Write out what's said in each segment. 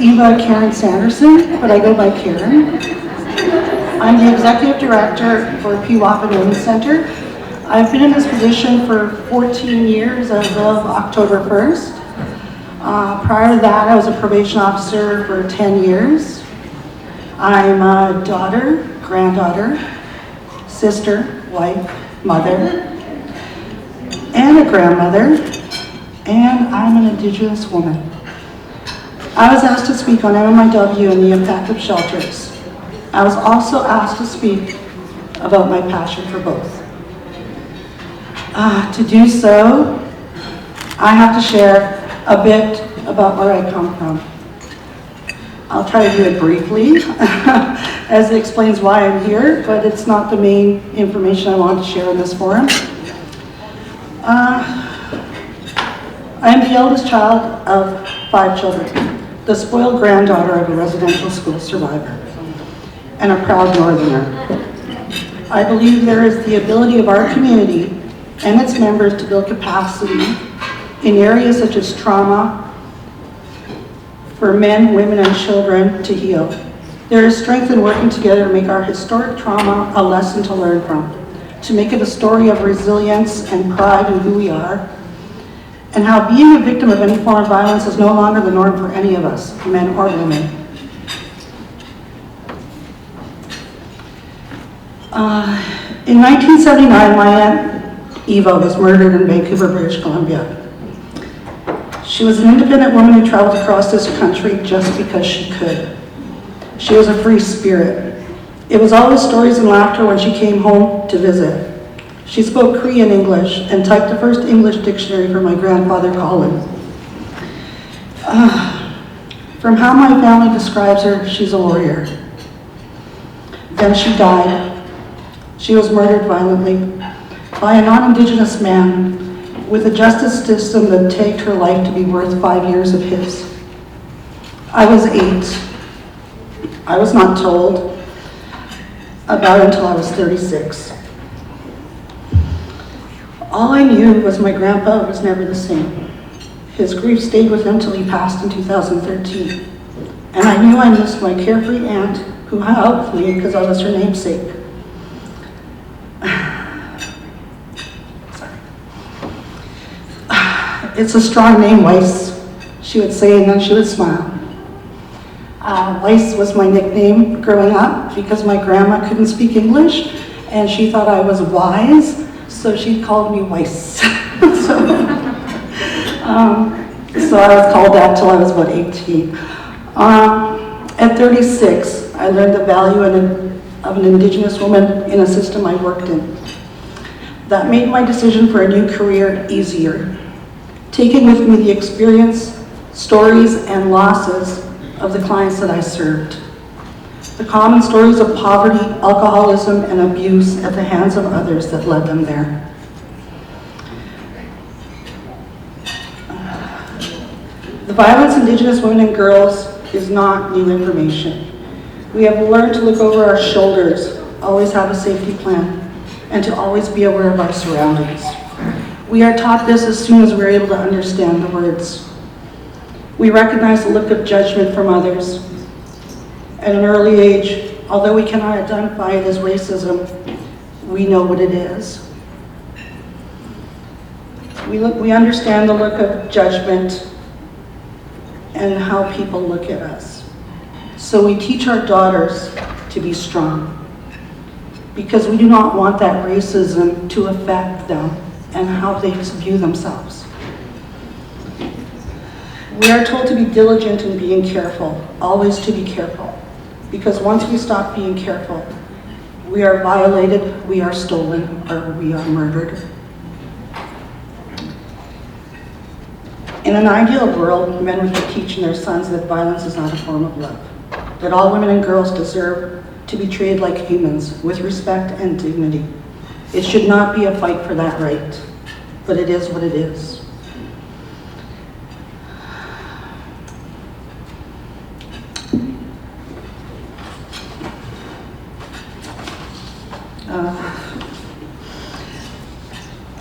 Eva Karen Sanderson, but I go by Karen. I'm the Executive Director for Pewaukee Women's Center. I've been in this position for 14 years as of October 1st. Prior to that, I was a probation officer for 10 years. I'm a daughter, granddaughter, sister, wife, mother, and a grandmother, and I'm an Indigenous woman. I was asked to speak on MMIW and the impact of shelters. I was also asked to speak about my passion for both. To do so, I have to share a bit about where I come from. I'll try to do it briefly, as it explains why I'm here, but it's not the main information I want to share in this forum. I am the eldest child of 5 children, the spoiled granddaughter of a residential school survivor, and a proud Northerner. I believe there is the ability of our community and its members to build capacity in areas such as trauma, for men, women, and children to heal. There is strength in working together to make our historic trauma a lesson to learn from, to make it a story of resilience and pride in who we are, and how being a victim of any form of violence is no longer the norm for any of us, men or women. In 1979, my Aunt Eva was murdered in Vancouver, British Columbia. She was an independent woman who traveled across this country just because she could. She was a free spirit. It was always stories and laughter when she came home to visit. She spoke Cree and English and typed the first English dictionary for my grandfather, Colin. From how my family describes her, she's a warrior. Then she died. She was murdered violently by a non-Indigenous man with a justice system that tagged her life to be worth 5 years of his. I was 8. I was not told about it until I was 36. All I knew was my grandpa was never the same. His grief stayed with him till he passed in 2013. And I knew I missed my carefree aunt who helped me because I was her namesake. It's a strong name, Weiss, she would say, and then she would smile. Weiss was my nickname growing up because my grandma couldn't speak English and she thought I was wise, so she called me Weiss. so I was called that till I was about 18. At 36, I learned the value of an Indigenous woman in a system I worked in. That made my decision for a new career easier, taking with me the experience, stories, and losses of the clients that I served. The common stories of poverty, alcoholism, and abuse at the hands of others that led them there. The violence Indigenous women and girls is not new information. We have learned to look over our shoulders, always have a safety plan, and to always be aware of our surroundings. We are taught this as soon as we're able to understand the words. We recognize the look of judgment from others. At an early age, although we cannot identify it as racism, we know what it is. We understand the look of judgment and how people look at us. So we teach our daughters to be strong, because we do not want that racism to affect them and how they view themselves. We are told to be diligent in being careful, always to be careful, because once we stop being careful, we are violated, we are stolen, or we are murdered. In an ideal world, men would be teaching their sons that violence is not a form of love, that all women and girls deserve to be treated like humans with respect and dignity. It should not be a fight for that right, but it is what it is.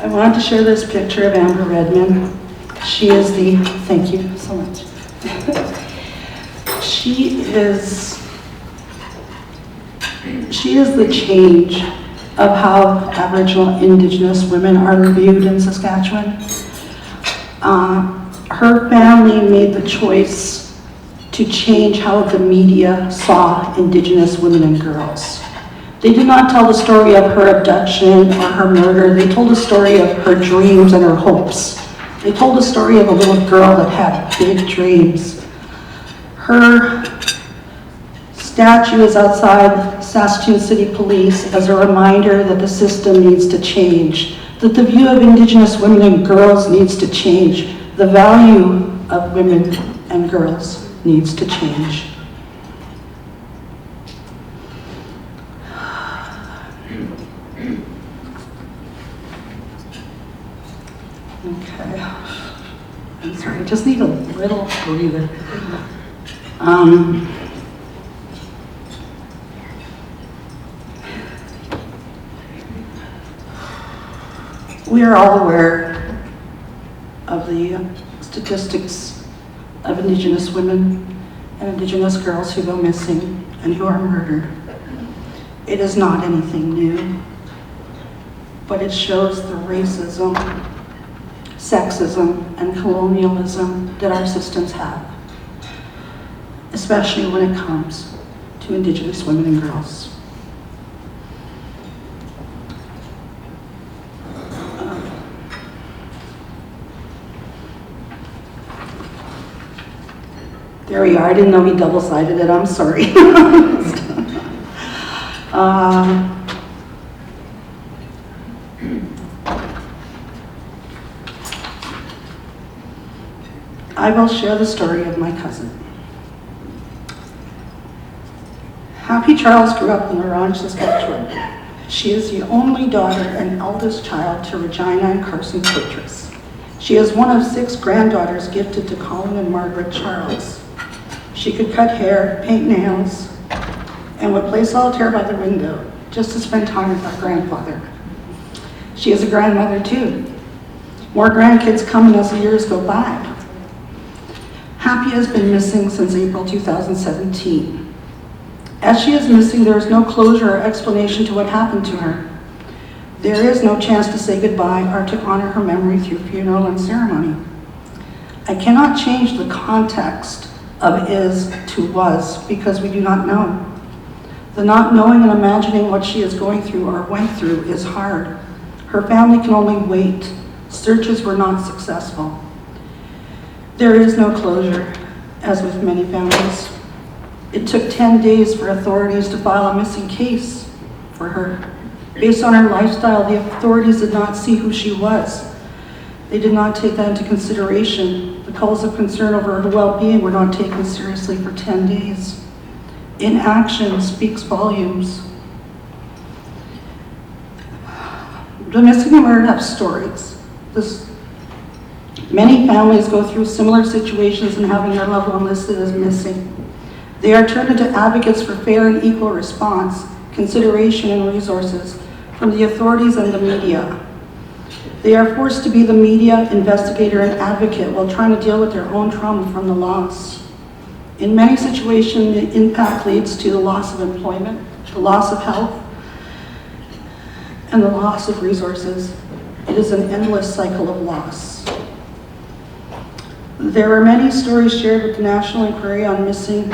I wanted to share this picture of Amber Redman. She is the, thank you so much. She is the change of how Aboriginal Indigenous women are viewed in Saskatchewan. Her family made the choice to change how the media saw Indigenous women and girls. They did not tell the story of her abduction or her murder. They told the story of her dreams and her hopes. They told the story of a little girl that had big dreams. Her statue is outside Saskatoon City Police as a reminder that the system needs to change, that the view of Indigenous women and girls needs to change, the value of women and girls needs to change. Okay, I'm sorry, I just need a little breather. We are all aware of the statistics of Indigenous women and Indigenous girls who go missing and who are murdered. It is not anything new, but it shows the racism, sexism, and colonialism that our systems have, especially when it comes to Indigenous women and girls. There we are. I didn't know we double-sided it. I'm sorry. I will share the story of my cousin. Happy Charles grew up in Orange, Saskatchewan. She is the only daughter and eldest child to Regina and Carson Quitris. She is one of 6 granddaughters gifted to Colin and Margaret Charles. She could cut hair, paint nails, and would play solitaire by the window just to spend time with our grandfather. She is a grandmother too. More grandkids coming as the years go by. Happy has been missing since April 2017. As she is missing, there is no closure or explanation to what happened to her. There is no chance to say goodbye or to honor her memory through funeral and ceremony. I cannot change the context of is to was because we do not know. The not knowing and imagining what she is going through or went through is hard. Her family can only wait. Searches were not successful. There is no closure, as with many families. It took 10 days for authorities to file a missing case for her. Based on her lifestyle, the authorities did not see who she was. They did not take that into consideration. The calls of concern over her well-being were not taken seriously for 10 days. Inaction speaks volumes. The missing and murdered have stories. Many families go through similar situations in having their loved one listed as missing. They are turned into advocates for fair and equal response, consideration, and resources from the authorities and the media. They are forced to be the media, investigator, and advocate while trying to deal with their own trauma from the loss. In many situations, the impact leads to the loss of employment, the loss of health, and the loss of resources. It is an endless cycle of loss. There are many stories shared with the National Inquiry on Missing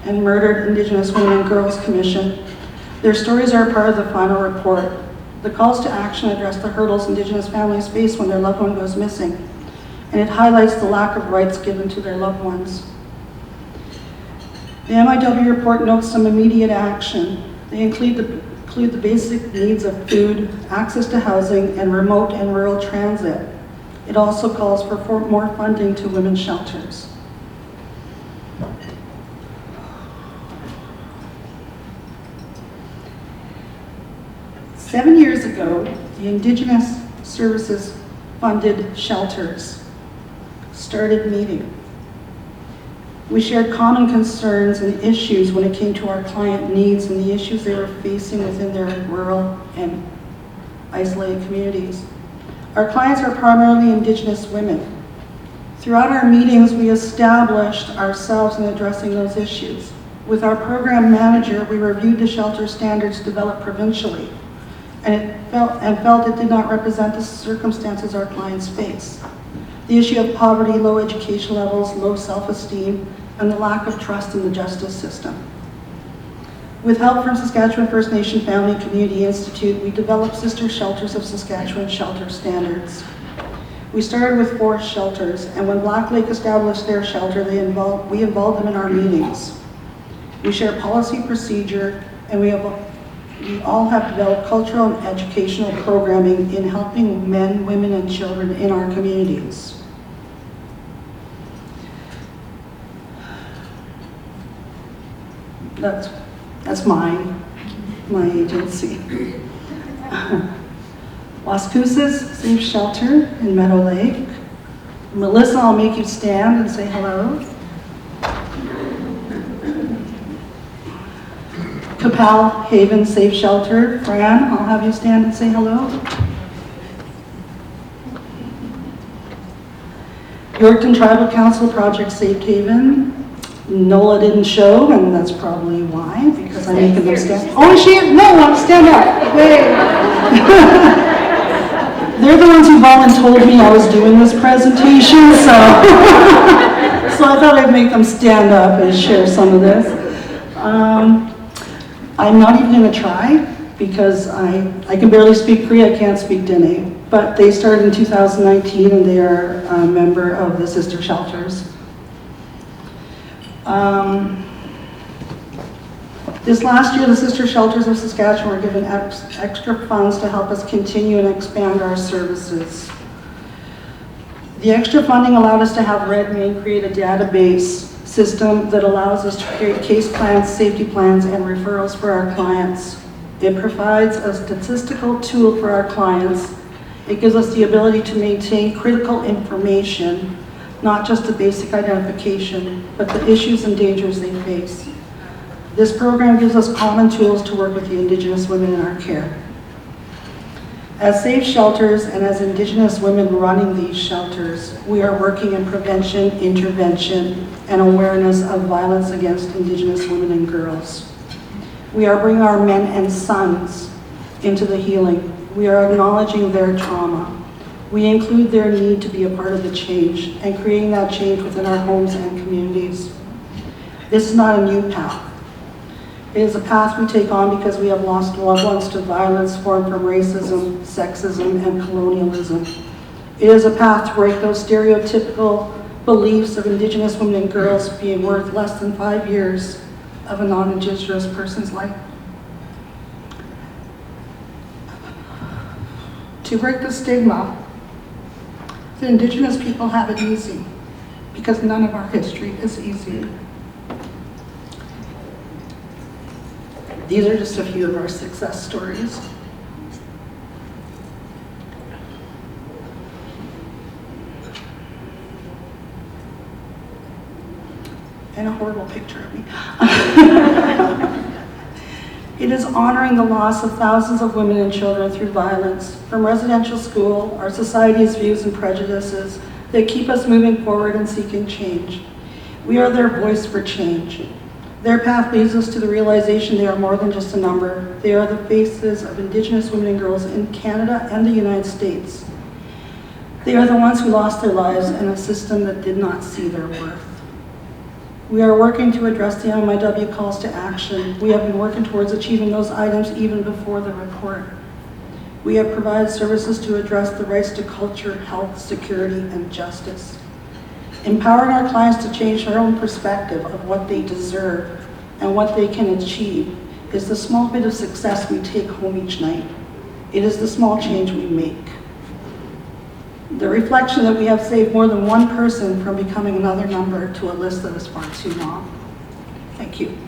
and Murdered Indigenous Women and Girls Commission. Their stories are part of the final report. The calls to action address the hurdles Indigenous families face when their loved one goes missing, and it highlights the lack of rights given to their loved ones. The MMIW report notes some immediate action. They include the basic needs of food, access to housing, and remote and rural transit. It also calls for more funding to women's shelters. Seven years ago, the Indigenous Services funded shelters started meeting. We shared common concerns and issues when it came to our client needs and the issues they were facing within their rural and isolated communities. Our clients are primarily Indigenous women. Throughout our meetings, we established ourselves in addressing those issues. With our program manager, we reviewed the shelter standards developed provincially and felt it did not represent the circumstances our clients face. The issue of poverty, low education levels, low self-esteem, and the lack of trust in the justice system. With help from Saskatchewan First Nation Family Community Institute, we developed Sister Shelters of Saskatchewan Shelter Standards. We started with 4 shelters, and when Black Lake established their shelter, we involved them in our meetings. We share policy procedure, and we all have developed cultural and educational programming in helping men, women, and children in our communities. That's my agency. Las Cruces Safe Shelter in Meadow Lake. Melissa, I'll make you stand and say hello. Capel Haven Safe Shelter. Fran, I'll have you stand and say hello. Yorkton Tribal Council Project Safe Haven. Nola didn't show, and that's probably why, because I'm making them stand. Oh, is she? No, stand up. Wait. They're the ones who volunteered me I was doing this presentation, so so I thought I'd make them stand up and share some of this. I'm not even going to try because I can barely speak Cree, I can't speak Dene, but they started in 2019 and they are a member of the Sister Shelters. This last year, the Sister Shelters of Saskatchewan were given extra funds to help us continue and expand our services. The extra funding allowed us to have Redmayne create a database system that allows us to create case plans, safety plans, and referrals for our clients. It provides a statistical tool for our clients. It gives us the ability to maintain critical information, not just the basic identification, but the issues and dangers they face. This program gives us common tools to work with the Indigenous women in our care. As safe shelters and as Indigenous women running these shelters, we are working in prevention, intervention, and awareness of violence against Indigenous women and girls. We are bringing our men and sons into the healing. We are acknowledging their trauma. We include their need to be a part of the change and creating that change within our homes and communities. This is not a new path. It is a path we take on because we have lost loved ones to violence formed from racism, sexism, and colonialism. It is a path to break those stereotypical beliefs of Indigenous women and girls being worth less than 5 years of a non-Indigenous person's life. To break the stigma, the Indigenous people have it easy because none of our history is easy. These are just a few of our success stories. And a horrible picture of me. It is honoring the loss of thousands of women and children through violence, from residential school, our society's views and prejudices that keep us moving forward and seeking change. We are their voice for change. Their path leads us to the realization they are more than just a number. They are the faces of Indigenous women and girls in Canada and the United States. They are the ones who lost their lives in a system that did not see their worth. We are working to address the MMIW calls to action. We have been working towards achieving those items even before the report. We have provided services to address the rights to culture, health, security, and justice. Empowering our clients to change their own perspective of what they deserve and what they can achieve is the small bit of success we take home each night. It is the small change we make. The reflection that we have saved more than one person from becoming another number to a list that is far too long. Thank you.